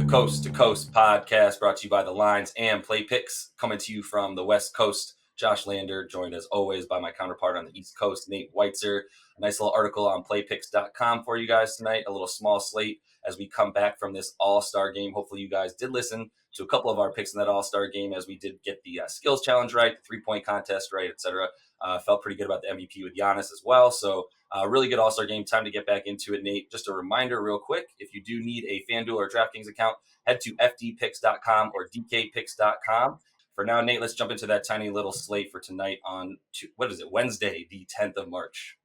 Coast to Coast podcast brought to you by the Lines and Play Picks, coming to you from the West Coast. Josh Lander, joined as always by my counterpart on the East Coast, Nate Weitzer. A nice little article on playpicks.com for you guys tonight, a little small slate as we come back from this All-Star game. Hopefully you guys did listen to a couple of our picks in that All-Star game, as we did get the skills challenge right, the three-point contest right, etc. Felt pretty good about the MVP with Giannis as well. So really good All-Star game. Time to get back into it, Nate. Just a reminder real quick, if you do need a FanDuel or DraftKings account, head to fdpicks.com or dkpicks.com. For now, Nate, let's jump into that tiny little slate for tonight on, Wednesday, the 10th of March.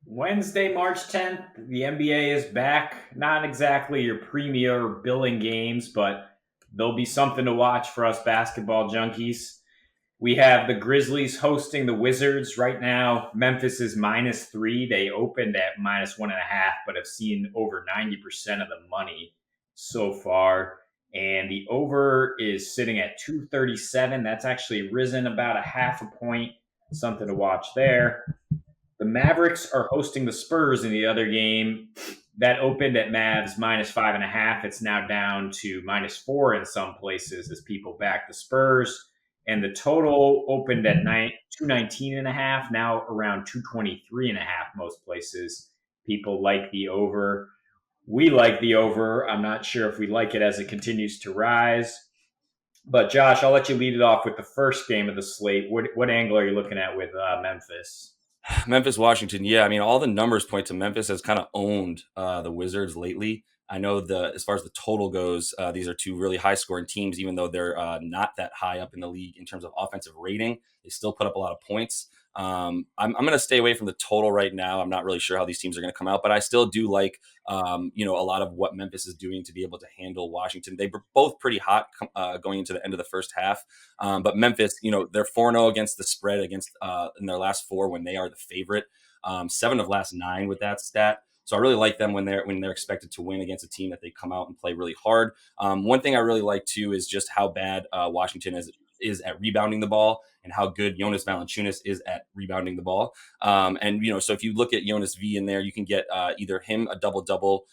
Wednesday, March 10th, the NBA is back. Not exactly your premier billing games, but there'll be something to watch for us basketball junkies. We have the Grizzlies hosting the Wizards right now. Memphis is -3. They opened at -1.5, but have seen over 90% of the money so far. And the over is sitting at 237. That's actually risen about a half a point. Something to watch there. The Mavericks are hosting the Spurs in the other game. That opened at Mavs -5.5. It's now down to -4 in some places as people back the Spurs. And the total opened at 219.5, now around 223.5 most places. People like the over. We like the over. I'm not sure if we like it as it continues to rise. But Josh, I'll let you lead it off with the first game of the slate. What angle are you looking at with Memphis? Memphis, Washington. Yeah, I mean, all the numbers point to Memphis has kind of owned the Wizards lately. I know as far as the total goes, these are two really high-scoring teams, even though they're not that high up in the league in terms of offensive rating. They still put up a lot of points. I'm going to stay away from the total right now. I'm not really sure how these teams are going to come out, but I still do like, a lot of what Memphis is doing to be able to handle Washington. They were both pretty hot going into the end of the first half. But Memphis, they're 4-0 against the spread in their last four when they are the favorite. 7 of last 9 with that stat. So I really like them when they're expected to win against a team that they come out and play really hard. One thing I really like too is just how bad Washington is at rebounding the ball and how good Jonas Valanciunas is at rebounding the ball. So if you look at Jonas V in there, you can get either him a double-double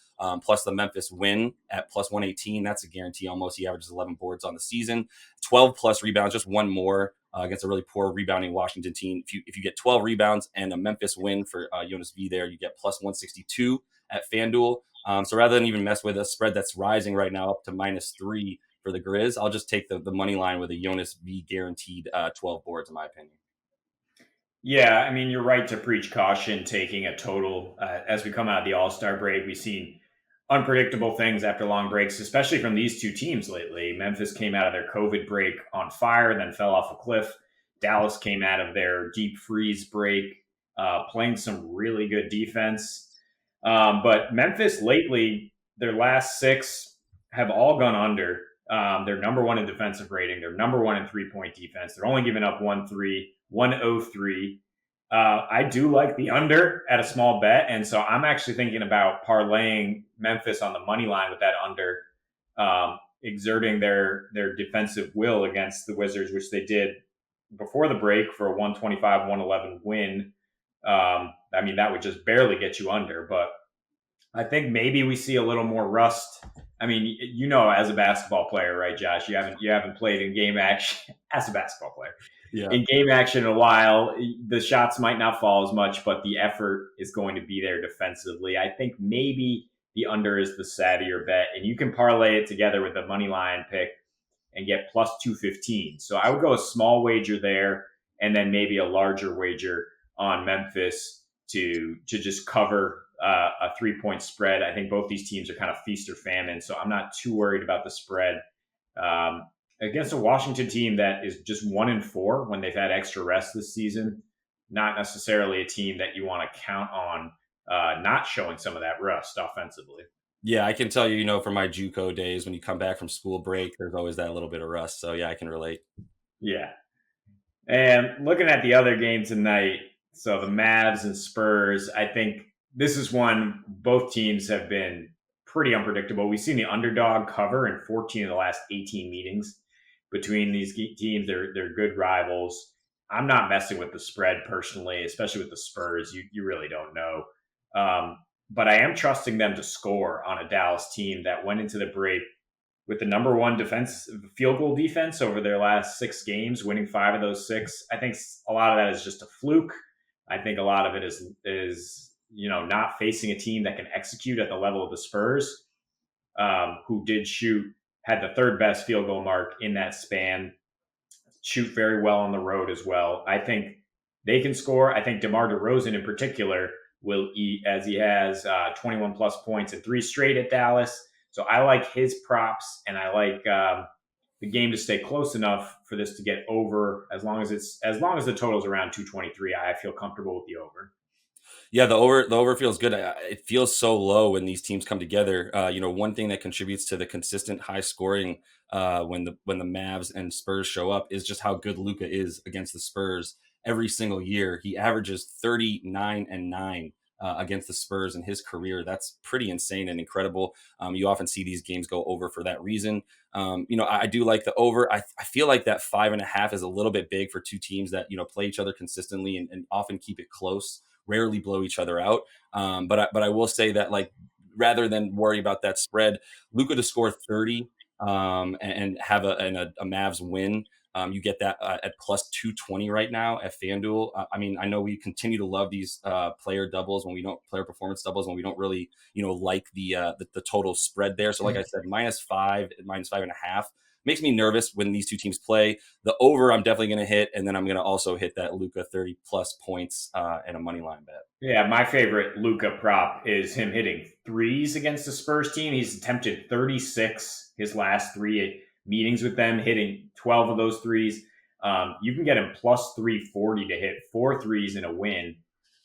plus the Memphis win at plus 118. That's a guarantee almost. He averages 11 boards on the season, 12 plus rebounds, just one more against a really poor rebounding Washington team. If you get 12 rebounds and a Memphis win for Jonas V there, you get plus 162 at FanDuel. So rather than even mess with a spread that's rising right now up to -3 for the Grizz, I'll just take the money line with a Jonas V guaranteed 12 boards, in my opinion. Yeah, I mean, you're right to preach caution taking a total. As we come out of the All-Star break, we've seen unpredictable things after long breaks, especially from these two teams lately. Memphis came out of their COVID break on fire, then fell off a cliff. Dallas came out of their deep freeze break, playing some really good defense. But Memphis lately, their last 6 have all gone under. They're number 1 in defensive rating. They're number 1 in three-point defense. They're only giving up 103. I do like the under at a small bet, and so I'm actually thinking about parlaying Memphis on the money line with that under, exerting their defensive will against the Wizards, which they did before the break for a 125-111 win. I mean, that would just barely get you under, but I think maybe we see a little more rust. I mean, as a basketball player, right, Josh? You haven't played in game action as a basketball player. Yeah. In game action in a while. The shots might not fall as much, but the effort is going to be there defensively. I think maybe the under is the savvier bet, and you can parlay it together with a money line pick and get plus 215. So I would go a small wager there, and then maybe a larger wager on Memphis to just cover a 3-point spread. I think both these teams are kind of feast or famine, so I'm not too worried about the spread. Against a Washington team that is just 1-4 when they've had extra rest this season, not necessarily a team that you want to count on not showing some of that rust offensively. Yeah, I can tell you, from my JUCO days, when you come back from school break, there's always that little bit of rust. So yeah, I can relate. Yeah. And looking at the other game tonight, so the Mavs and Spurs, I think this is one both teams have been pretty unpredictable. We've seen the underdog cover in 14 of the last 18 meetings between these teams. They're good rivals. I'm not messing with the spread personally, especially with the Spurs. You really don't know. But I am trusting them to score on a Dallas team that went into the break with the number one defense field goal defense over their last 6 games, winning 5 of those 6. I think a lot of that is just a fluke. I think a lot of it is not facing a team that can execute at the level of the Spurs, who did shoot had the third best field goal mark in that span, shoot very well on the road as well. I think they can score. I think DeMar DeRozan in particular will eat, as he has 21 plus points and 3 straight at Dallas. So I like his props, and I like the game to stay close enough for this to get over. As long as the total's around 223, I feel comfortable with the over. Yeah, the over feels good. It feels so low when these teams come together. One thing that contributes to the consistent high scoring when the Mavs and Spurs show up is just how good Luka is against the Spurs every single year. He averages 39-9 against the Spurs in his career. That's pretty insane and incredible. You often see these games go over for that reason. I do like the over. I feel like that 5.5 is a little bit big for two teams that play each other consistently and often keep it close, rarely blow each other out. But I will say that, like, rather than worry about that spread, Luka to score 30 and have a Mavs win. You get that at plus 220 right now at FanDuel. I know we continue to love these player performance doubles when we don't really like the total spread there. So like I said, -5, -5.5 makes me nervous when these two teams play. The over, I'm definitely going to hit, and then I'm going to also hit that Luka 30 plus points and a money line bet. Yeah, my favorite Luka prop is him hitting threes against the Spurs team. He's attempted 36 his last 3 meetings with them, hitting 12 of those threes. You can get him plus 340 to hit 4 threes in a win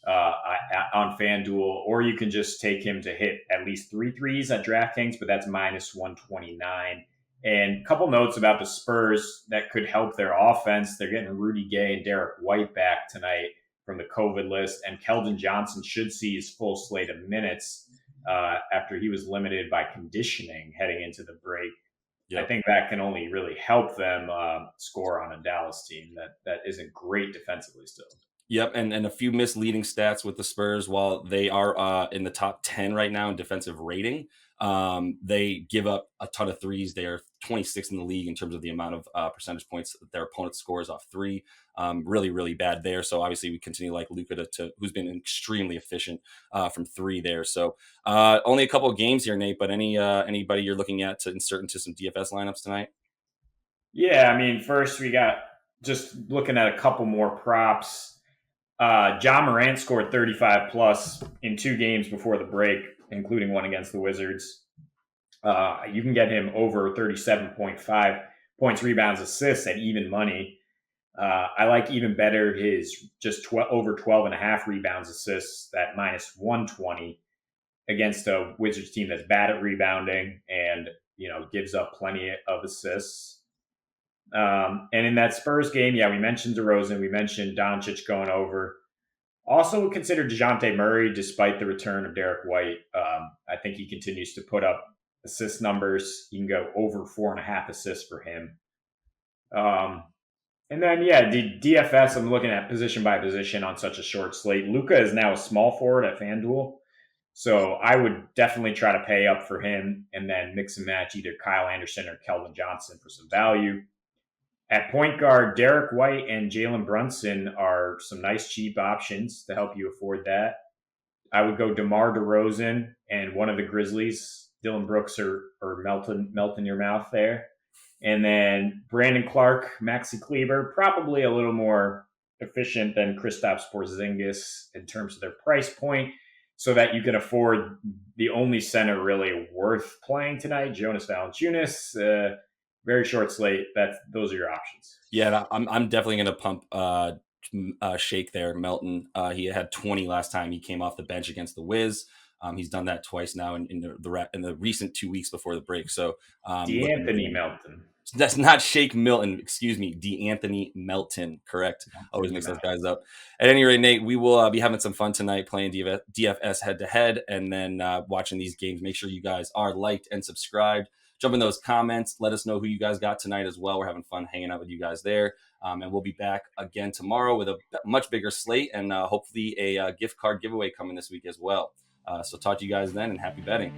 on FanDuel, or you can just take him to hit at least 3 threes at DraftKings, but that's -129. And a couple notes about the Spurs that could help their offense. They're getting Rudy Gay and Derek White back tonight from the COVID list, and Keldon Johnson should see his full slate of minutes after he was limited by conditioning heading into the break. Yep. I think that can only really help them score on a Dallas team that isn't great defensively still. Yep, and a few misleading stats with the Spurs. While they are in the top 10 right now in defensive rating, they give up a ton of threes. They are 26th in the league in terms of the amount of percentage points their opponent scores off three. Really, really bad there. So obviously we continue like Luka to who's been extremely efficient from three there. So only a couple of games here, Nate, but anybody you're looking at to insert into some DFS lineups tonight? Yeah, first we got, just looking at a couple more props. Ja Morant scored 35 plus in 2 games before the break, including one against the Wizards. You can get him over 37.5 points, rebounds, assists at even money. I like even better his just over 12.5 rebounds, assists at -120 against a Wizards team that's bad at rebounding and gives up plenty of assists. And in that Spurs game, yeah, we mentioned DeRozan, we mentioned Doncic going over. Also consider DeJounte Murray, despite the return of Derek White. I think he continues to put up assist numbers. You can go over 4.5 assists for him. And then, yeah, the DFS, I'm looking at position by position on such a short slate. Luka is now a small forward at FanDuel. So I would definitely try to pay up for him and then mix and match either Kyle Anderson or Keldon Johnson for some value. At point guard, Derek White and Jalen Brunson are some nice cheap options to help you afford that. I would go DeMar DeRozan and one of the Grizzlies, Dylan Brooks or Melton your mouth there. And then Brandon Clark, Maxi Kleber, probably a little more efficient than Kristaps Porzingis in terms of their price point, so that you can afford the only center really worth playing tonight, Jonas Valanciunas. Very short slate. Those are your options. Yeah, I'm definitely going to pump Shake there, Melton. He had 20 last time he came off the bench against the Wiz. He's done that twice now in the recent 2 weeks before the break. So D'Anthony Melton. That's not Shake Milton, excuse me, D'Anthony Melton, correct? Always mix those guys up. At any rate, Nate, we will be having some fun tonight playing DFS head-to-head and then watching these games. Make sure you guys are liked and subscribed. Jump in those comments. Let us know who you guys got tonight as well. We're having fun hanging out with you guys there. And we'll be back again tomorrow with a much bigger slate and hopefully a gift card giveaway coming this week as well. So talk to you guys then, and happy betting.